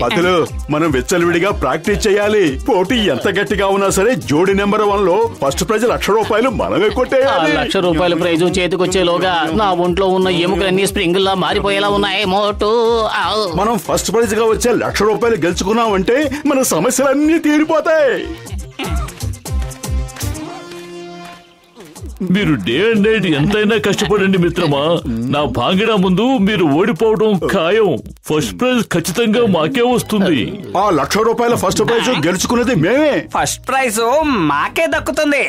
పతులు మనం విచ్చలవిడిగా ప్రాక్టీస్ చేయాలి. పోటీ ఎంత గట్టిగా ఉన్నా సరే జోడి నెంబర్ 1 లో ఫస్ట్ ప్రైజ్ ₹1,00,000 మనమే కొట్టేయాలి. ₹1,00,000 ప్రైజు చేతికొచ్చేలోగా నా ఒంట్లో ఉన్న ఎముకలన్నీ స్ప్రింగుల్లా మారిపోయేలా ఉన్నాయి. మోటు మనం ఫస్ట్ ప్రైజ్ గా వచ్చే ₹1,00,000 గెలుచుకున్నామంటే మన సమస్యలన్నీ తీరిపోతాయి. మీరు డే అండ్ నైట్ ఎంతైనా కష్టపడండి మిత్రమా. నా భాంగిడా ముందు మీరు ఓడిపోవడం ఖాయం. ఫస్ట్ ప్రైజ్ ఖచ్చితంగా మాకే వస్తుంది. ఆ ₹1,00,000 ఫస్ట్ ప్రైజ్ గెలుచుకున్నది మేమే. ఫస్ట్ ప్రైజ్ మాకే దక్కుతుంది.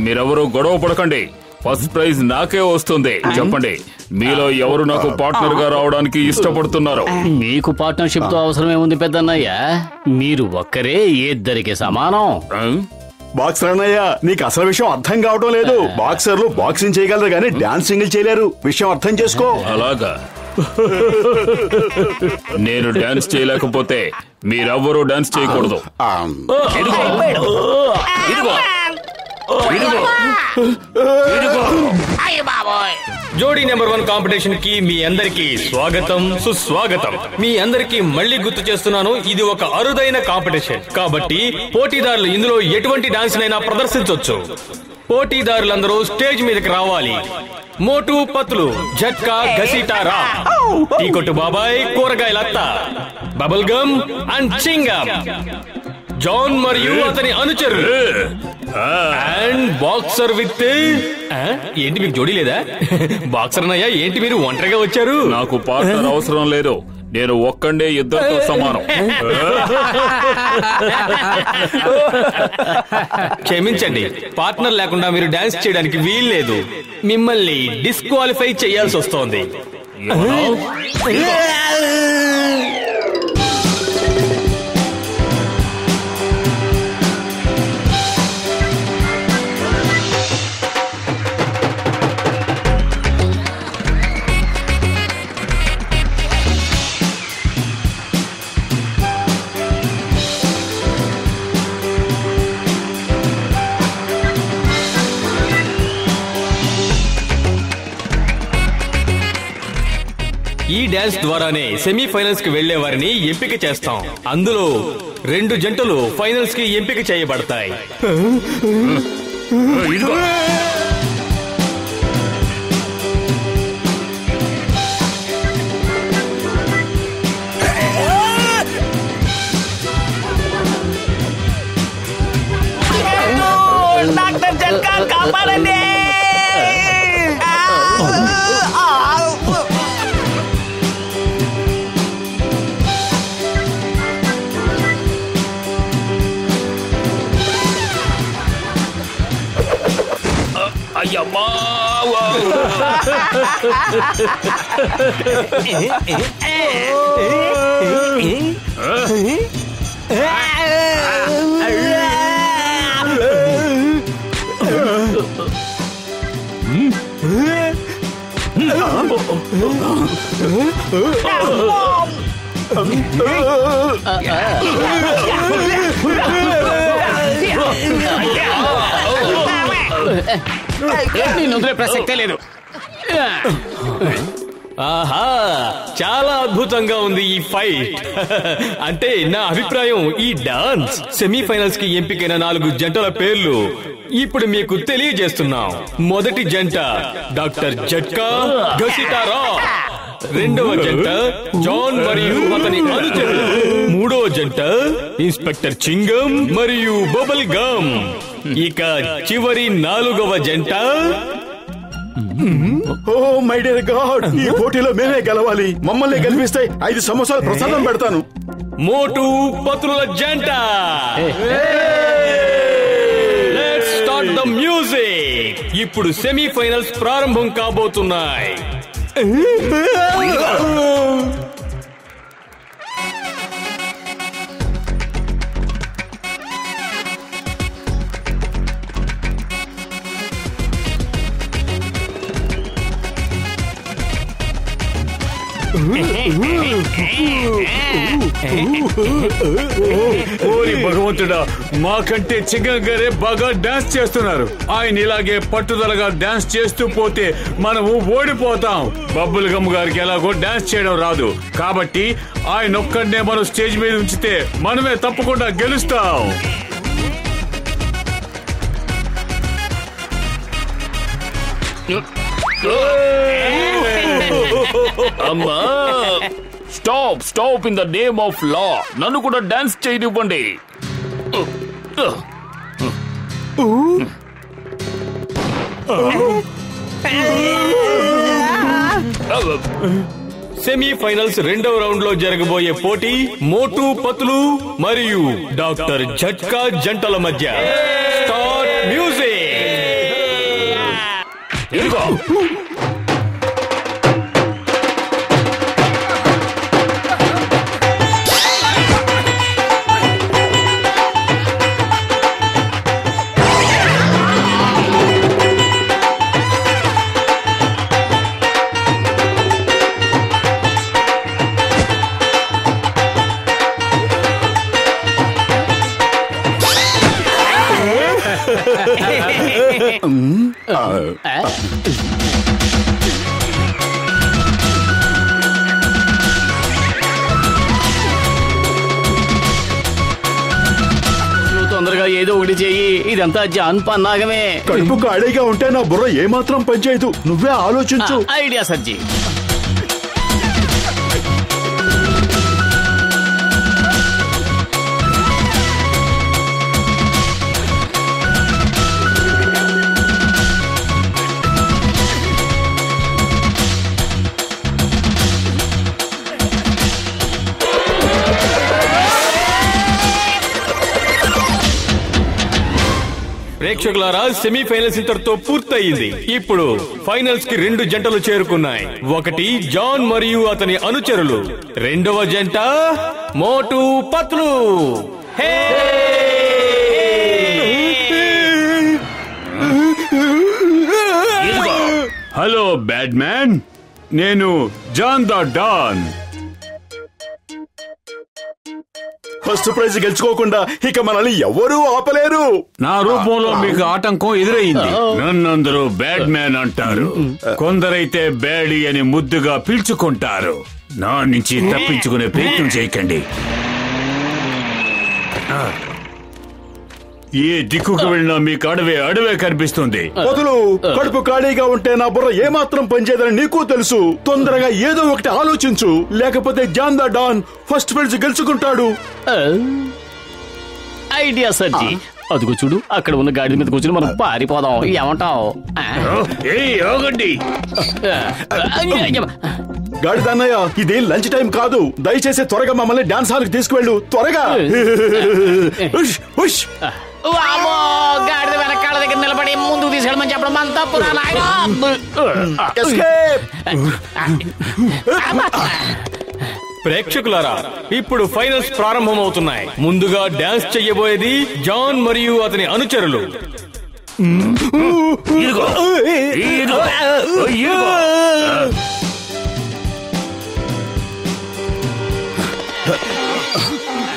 మీరెవరూ గొడవ పడకండి. ఫస్ట్ ప్రైజ్ నాకే వస్తుంది. చెప్పండి, మీలో ఎవరు నాకు పార్ట్నర్ గా రావడానికి ఇష్టపడుతున్నారు? మీకు పార్ట్నర్షిప్ తో అవసరమే ఉంది పెద్దన్నయ్య. మీరు ఒక్కరే ఇద్దరికి సమానం. బాక్సర్ అన్నయ్య, నీకు అసలు విషయం అర్థం కావడం లేదు. బాక్సర్లు బాక్సింగ్ చేయగలరు కానీ డాన్సింగ్ చేయలేరు. విషయం అర్థం చేసుకో. అలాగా? నేను డాన్స్ చేయలేకపోతే మీరెవ్వరూ డాన్స్ చేయకూడదు. జోడీ నెంబర్ 1 కాంపిటీషన్ కి మీ అందరికి స్వాగతం, సుస్వాగతం. మీ అందరికి మళ్ళీ గుర్తు చేస్తున్నాను, ఇది ఒక అరుదైన కాంపిటీషన్ కాబట్టి పోటీదారులు ఇందులో ఎటువంటి డాన్స్ నైనా ప్రదర్శించొచ్చు. పోటీదారులందరూ స్టేజ్ మీదకి రావాలి. మోటు పత్లు, జట్కా, గసీటారా, టీ కొట్టు బాబాయ్, కూరగాయలత్త, బబుల్ గమ్ అండ్ చింగమ్, జాన్ మరియు అతని అనుచరులు అండ్ బాక్సర్ విత్ ఏంటి మీకు జోడీ లేదా? బాక్సర్ అన్నయ్య, ఏంటి మీరు ఒంటరిగా వచ్చారు? నాకు పార్ట్నర్ అవసరం లేదు. నేను ఒక్కడే ఇద్దరితో సమానం. క్షమించండి, పార్ట్నర్ లేకుండా మీరు డాన్స్ చేయడానికి వీల్లేదు. మిమ్మల్ని డిస్క్వాలిఫై చేయాల్సి వస్తోంది. ఈ డాన్స్ ద్వారానే సెమీఫైనల్స్ కి వెళ్లే వారిని ఎంపిక చేస్తాం. అందులో 2 జంటలు ఫైనల్స్ కి ఎంపిక చేయబడతాయి. డాక్టర్ జట్కా కాపాడండి. అయ్యమ్మా! నేను ప్రసక్తే లేదు. ఆహా, చాలా అద్భుతంగా ఉంది ఈ ఫైట్. అంటే నా అభిప్రాయం, ఈ డాన్స్ సెమీఫైనల్స్ కి ఎంపికైన 4 జంటల పేర్లు ఇప్పుడు మీకు తెలియజేస్తున్నాం. మొదటి జంట డాక్టర్ జట్కా గసిటారా, రెండవ జంట జాన్ మరియు అతని అనుచరులు, మూడవ జంట ఇన్స్పెక్టర్ చింగం మరియు బబుల్ గమ్, ఇక చివరి 4వ జంట. ఓ మై డియర్ గాడ్, ఈ పోటీలో మేమే గెలవాలి. మమ్మల్ని గెలిపిస్తే 5 సమోసాలు ప్రసాదం పెడతాను. మోటు పత్రుల జంట. Let's start the music. ఇప్పుడు సెమీఫైనల్స్ ప్రారంభం కాబోతున్నాయి. ఓరి భగవంతుడా, మాకంటే చింగం గారే బాగా డాన్స్ చేస్తున్నారు. ఆయన ఇలాగే పట్టుదలగా డాన్స్ చేస్తూ పోతే మనము ఓడిపోతాం. బబ్బుల్ గమ్ గారికి ఎలాగో డాన్స్ చేయడం రాదు, కాబట్టి ఆయన ఒక్కడనే మనం స్టేజ్ మీద ఉంచితే మనమే తప్పకుండా గెలుస్తాం. అమ్మా, stop in the name of law. నన్ను కూడా డాన్స్ చేయనివ్వండి. సెమీఫైనల్స్ రెండవ రౌండ్ లో జరగబోయే పోటీ మోటు పతులు మరియు డాక్టర్ జట్కా జంటల మధ్య. Start music. తొందరగా ఏదో ఒకటి చెయ్యి. ఇదంతా జాన్ పన్నాగమే. కడుపు ఖాళీగా ఉంటే నా బుర్ర ఏమాత్రం పనిచేయదు. నువ్వే ఆలోచించు. ఐడియా సర్జీ. ప్రేక్షకులారా, సెమీఫైనల్స్ ఇంతటితో పూర్తయింది. ఇప్పుడు ఫైనల్స్ కి 2 జంటలు చేరుకున్నాయి. ఒకటి జాన్ మరియు అతని అనుచరులు, రెండవ జంట Motu Patlu. Hello bad man, నేను John the Don. First prize గెలుచుకోకుండా ఇక మనల్ని ఎవరూ ఆపలేరు. నా రూపంలో మీకు ఆటంకం ఎదురయ్యింది. నన్నందరూ బ్యాడ్ మ్యాన్ అంటారు, కొందరైతే బ్యాడీ అని ముద్దుగా పిలుచుకుంటారు. నా నుంచి తప్పించుకునే ప్రయత్నం చేయకండి. ఏ దిక్కుకు వెళ్ళినా మీకు అడవే కనిపిస్తుంది. మొదలు కడుపు ఖాళీగా ఉంటే నా బుర్ర ఏమాత్రం పనిచేయదని నీకు తెలుసు. తొందరగా ఏదో ఒకటి ఆలోచించు, లేకపోతే John the Don first praise గెలుచుకుంటాడు. Idea సర్జీ. అదుగు చూడు, అక్కడ ఉన్న గాడి మీద కూర్చుని మనం పారిపోదాం. ఏమంటావు? గాడిదన్నయ్య, ఇది లంచ్ టైం కాదు. దయచేసి త్వరగా మమ్మల్ని డాన్స్ హాల్ కి తీసుకువెళ్ళు. త్వరగా. గాడిద వెనకాల దగ్గర నిలబడి ముందుకు తీసుకెళ్ళమని చెప్పడం మన తప్పురా నాయనా. ప్రేక్షకులారా, ఇప్పుడు ఫైనల్స్ ప్రారంభమవుతున్నాయి. ముందుగా డాన్స్ చెయ్యబోయేది జాన్ మరియు అతని అనుచరులు.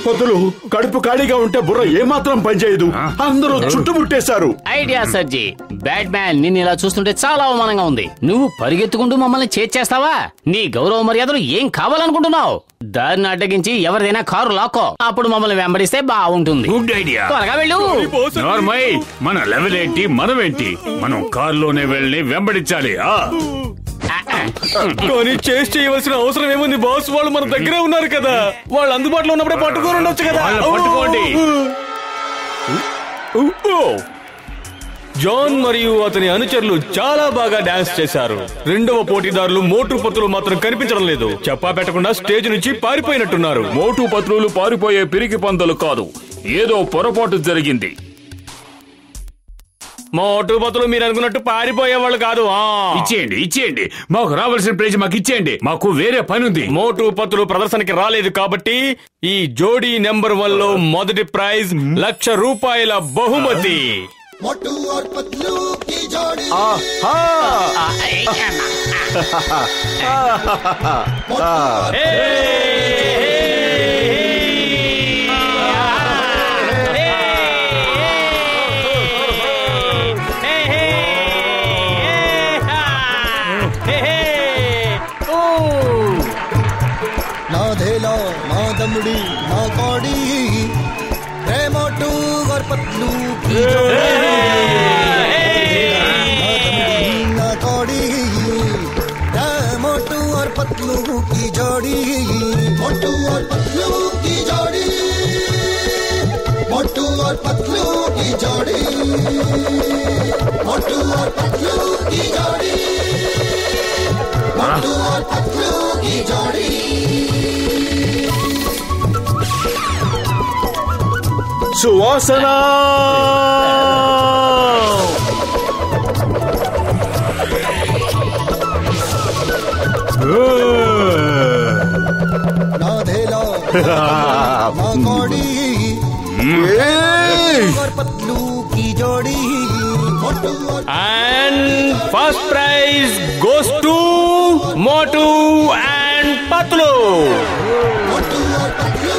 పొద్దులు కడుపు ఖాళీగా ఉంటే బుర్ర ఏమాత్రం పనిచేయదు. అందరూ చుట్టుముట్టేశారు. ఐడియా సర్జీ. బ్యాడ్ మ్యాన్, నిన్ను ఇలా చూస్తుంటే చాలా అవమానంగా ఉంది. నువ్వు పరిగెత్తుకుంటూ మమ్మల్ని చేస్తావా? నీ గౌరవ మర్యాదలు ఏం కావాలనుకుంటున్నావు? దారిని అడ్డగించి ఎవరిదైనా కారు లాక్కో, అప్పుడు మమ్మల్ని వెంబడిస్తే బాగుంటుంది. Good idea. త్వరగా వెళ్ళు. మన లెవెల్ ఏంటి, మనమేంటి? మనం కారులోనే వెళ్ళి వెంబడించాలి. కానీ చేసి చేయవలసిన అవసరం ఏముంది బాస్? వాళ్ళు మన దగ్గరే ఉన్నారు కదా. వాళ్ళు అందుబాటులో ఉన్నప్పుడే పట్టుకొని ఉండొచ్చు కదా. పట్టుకోండి. జాన్ మరియు అతని అనుచరులు చాలా బాగా డాన్స్ చేశారు. రెండవ పోటీదారులు మోటు పత్రులు మాత్రం కనిపించడం లేదు. చెప్పా పెట్టకుండా స్టేజ్ నుంచి పారిపోయినట్టున్నారు. మోటు పత్రులు పారిపోయే పిరికి పందలు కాదు, ఏదో పొరపాటు జరిగింది. మోటు పత్రులు మీరు అనుకున్నట్టు పారిపోయే వాళ్ళు కాదు. ఇచ్చేయండి. మాకు రావాల్సిన ప్రైజ్ మాకు ఇచ్చేయండి. మాకు వేరే పని ఉంది. మోటు పత్రులు ప్రదర్శనకి రాలేదు కాబట్టి ఈ జోడీ నెంబర్ 1 లో మొదటి ప్రైజ్ ₹1,00,000 బహుమతి. मोटू और पतलू की जोड़ी। हे धेला ना दमड़ी ना कौड़ी है मोटू और पतलू की जोड़ी ना कौड़ी है मोटू और पतलू की जोड़ी मोटू और पतलू की जोड़ी मोटू और पतलू की जोड़ी मोटू और पतलू की जोड़ी मोटू और पतलू की जोड़ी సువాసన ना धेला ना कौड़ी और पतलू की जोड़ी मोटू और And first prize goes to Motu and Patlu. मोटू और पतलू